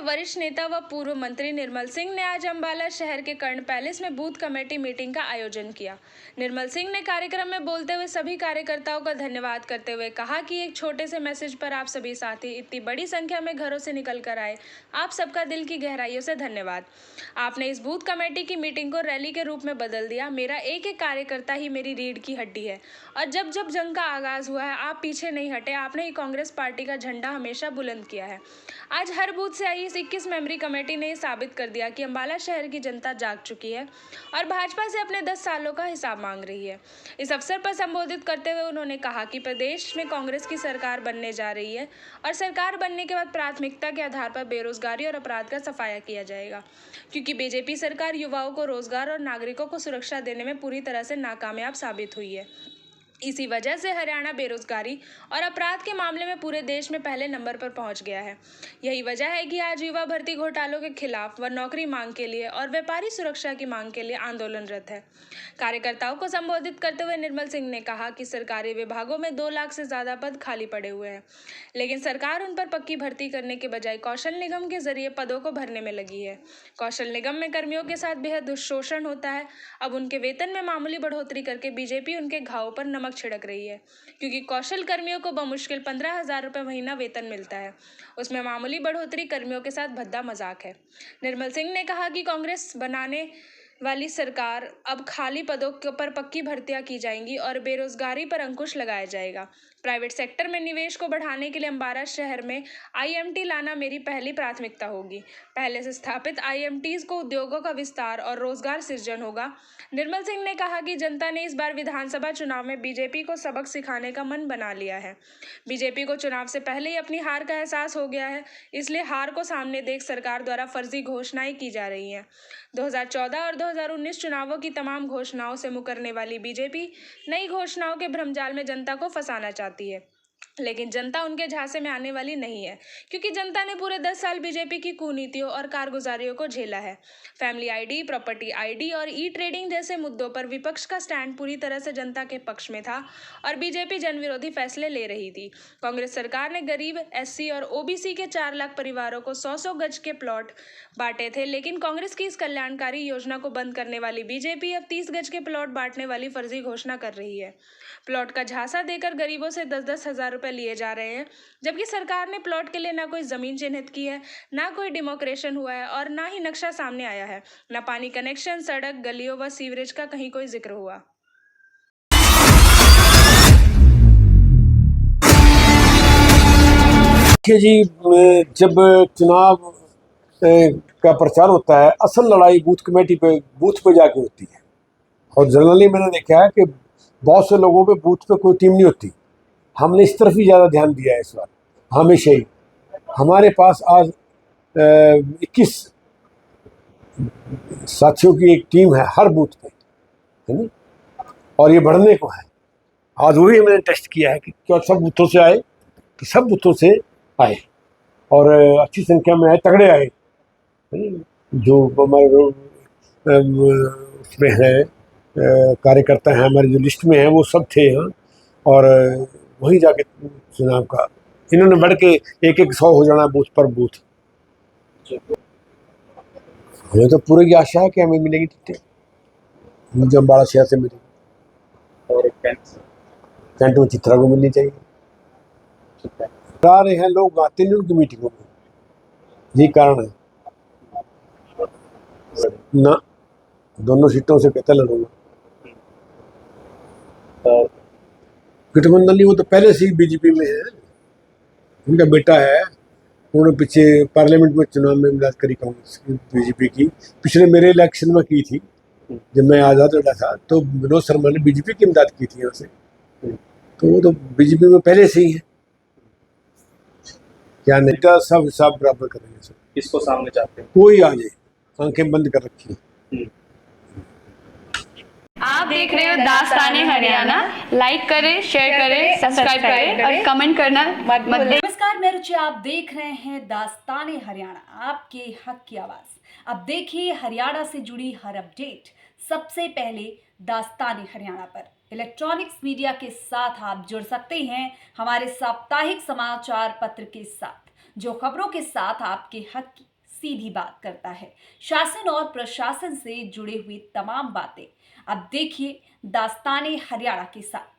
वरिष्ठ नेता व पूर्व मंत्री निर्मल सिंह ने आज अंबाला शहर के कर्ण पैलेस में बूथ कमेटी मीटिंग का आयोजन किया। निर्मल सिंह ने कार्यक्रम में बोलते हुए सभी कार्यकर्ताओं का धन्यवाद करते हुए कहा कि एक छोटे से मैसेज पर आप सभी साथी इतनी बड़ी संख्या में घरों से निकल कर आए। आप सबका दिल की गहराइयों से धन्यवाद। आपने इस बूथ कमेटी की मीटिंग को रैली के रूप में बदल दिया। मेरा एक एक कार्यकर्ता ही मेरी रीढ़ की हड्डी है और जब जब जंग का आगाज हुआ है आप पीछे नहीं हटे। आपने ही कांग्रेस पार्टी का झंडा हमेशा बुलंद किया है। आज हर बूथ से आई इस 21 मेंबरी कमेटी ने साबित कर दिया कि अंबाला शहर की जनता जाग चुकी है और भाजपा से अपने 10 सालों का हिसाब मांग रही है। इस अवसर पर संबोधित करते हुए उन्होंने कहा कि प्रदेश में कांग्रेस की सरकार बनने जा रही है और सरकार बनने के बाद प्राथमिकता के आधार पर बेरोजगारी और अपराध का सफाया किया जाएगा, क्योंकि बीजेपी सरकार युवाओं को रोजगार और नागरिकों को सुरक्षा देने में पूरी तरह से नाकामयाब साबित हुई है। इसी वजह से हरियाणा बेरोजगारी और अपराध के मामले में पूरे देश में पहले नंबर पर पहुंच गया है। यही वजह है कि आज युवा भर्ती घोटालों के खिलाफ व नौकरी मांग के लिए और व्यापारी सुरक्षा की मांग के लिए आंदोलनरत है। कार्यकर्ताओं को संबोधित करते हुए निर्मल सिंह ने कहा कि सरकारी विभागों में 2 लाख से ज्यादा पद खाली पड़े हुए हैं, लेकिन सरकार उन पर पक्की भर्ती करने के बजाय कौशल निगम के जरिए पदों को भरने में लगी है। कौशल निगम में कर्मियों के साथ बेहद दुष्शोषण होता है। अब उनके वेतन में मामूली बढ़ोतरी करके बीजेपी उनके घावों पर नमक छिड़क रही है, क्योंकि कौशल कर्मियों को बमुश्किल 15,000 रुपये महीना वेतन मिलता है। उसमें मामूली बढ़ोतरी कर्मियों के साथ भद्दा मजाक है। निर्मल सिंह ने कहा कि कांग्रेस बनाने वाली सरकार अब खाली पदों पर पक्की भर्तियां की जाएंगी और बेरोजगारी पर अंकुश लगाया जाएगा। प्राइवेट सेक्टर में निवेश को बढ़ाने के लिए अंबाला शहर में आईएमटी लाना मेरी पहली प्राथमिकता होगी। पहले से स्थापित आईएमटीज को उद्योगों का विस्तार और रोजगार सृजन होगा। निर्मल सिंह ने कहा कि जनता ने इस बार विधानसभा चुनाव में बीजेपी को सबक सिखाने का मन बना लिया है। बीजेपी को चुनाव से पहले ही अपनी हार का एहसास हो गया है, इसलिए हार को सामने देख सरकार द्वारा फर्जी घोषणाएं की जा रही हैं। 2014 और 2019 चुनावों की तमाम घोषणाओं से मुकरने वाली बीजेपी नई घोषणाओं के भ्रमजाल में जनता को फंसाना चाहती है, लेकिन जनता उनके झांसे में आने वाली नहीं है, क्योंकि जनता ने पूरे 10 साल बीजेपी की कुनीतियों और कारगुजारियों को झेला है। फैमिली आईडी, प्रॉपर्टी आईडी और ई ट्रेडिंग जैसे मुद्दों पर विपक्ष का स्टैंड पूरी तरह से जनता के पक्ष में था और बीजेपी जनविरोधी फैसले ले रही थी। कांग्रेस सरकार ने गरीब, एससी और ओबीसी के 4 लाख परिवारों को 100-100 गज के प्लॉट बांटे थे, लेकिन कांग्रेस की इस कल्याणकारी योजना को बंद करने वाली बीजेपी अब 30 गज के प्लॉट बांटने वाली फर्जी घोषणा कर रही है। प्लॉट का झांसा देकर गरीबों से 10-10 हजार रुपए लिए जा रहे हैं, जबकि सरकार ने प्लॉट के लिए ना कोई जमीन चिन्हित की है, ना कोई डिमोक्रेशन हुआ है और ना ही नक्शा सामने आया है। ना पानी कनेक्शन, सड़क, गलियों व सीवरेज का कहीं कोई जिक्र हुआ। देखिए जी, जब चुनाव का प्रचार होता है, असल लड़ाई बूथ पे जाके होती है। और जनरली मैंने देखा है कि बहुत से लोगों पे बूथ पे कोई टीम नहीं होती। हमने इस तरफ ही ज़्यादा ध्यान दिया है इस बार, हमेशा ही। हमारे पास आज 21 साथियों की एक टीम है हर बूथ पे, है ना, और ये बढ़ने को है। आज वही मैंने टेस्ट किया है कि क्या सब बूथों से आए, कि सब बूथों से आए और अच्छी संख्या में आए, तगड़े आए। जो हमारे उसमें हैं कार्यकर्ता हैं, हमारी जो लिस्ट में हैं, वो सब थे यहाँ। और वहीं जाके चुनाव का इन्होंने बढ़ के 100 हो जाना बूथ पर बूथ। हमें तो पूरी आशा है कि हमें मिलेगी टिकटें, मुझे अम्बाड़ा शहर से मिलेगी। और कैंट में चित्रा को मिलनी चाहिए। आ रहे हैं लोग, आते नहीं उनकी मीटिंगों में, यही कारण है ना। दोनों सीटों से कहता लड़ूंगा। गठबंधन नहीं, वो तो पहले से ही बीजेपी में है। उनका बेटा है, उन्होंने पीछे पार्लियामेंट में चुनाव में इमदाद करी कांग्रेस की, बीजेपी की। पिछले मेरे इलेक्शन में की थी, जब मैं आज़ाद लड़ा था, तो विनोद शर्मा ने बीजेपी की इमदाद की थी यहाँ से। तो वो तो बीजेपी में पहले से ही है। क्या नेता सब हिसाब बराबर करेंगे सब। किसको सामने चाहते हैं? कोई आ जाए, आंखें बंद कर रखी। आप देख रहे हो दास्ताने हरियाणा। लाइक करें, शेयर करें, सब्सक्राइब करें और कमेंट करना मत भूलें। नमस्कार, मैं रुचि, आप देख रहे हैं दास्ताने हरियाणा, आपके हक की आवाज। अब देखिए हरियाणा से जुड़ी हर अपडेट सबसे पहले दास्ताने हरियाणा पर। इलेक्ट्रॉनिक्स मीडिया के साथ आप जुड़ सकते हैं हमारे साप्ताहिक समाचार पत्र के साथ, जो खबरों के साथ आपके हक की सीधी बात करता है, शासन और प्रशासन से जुड़े हुए तमाम बातें। अब देखिए दास्ताने हरियाणा के साथ।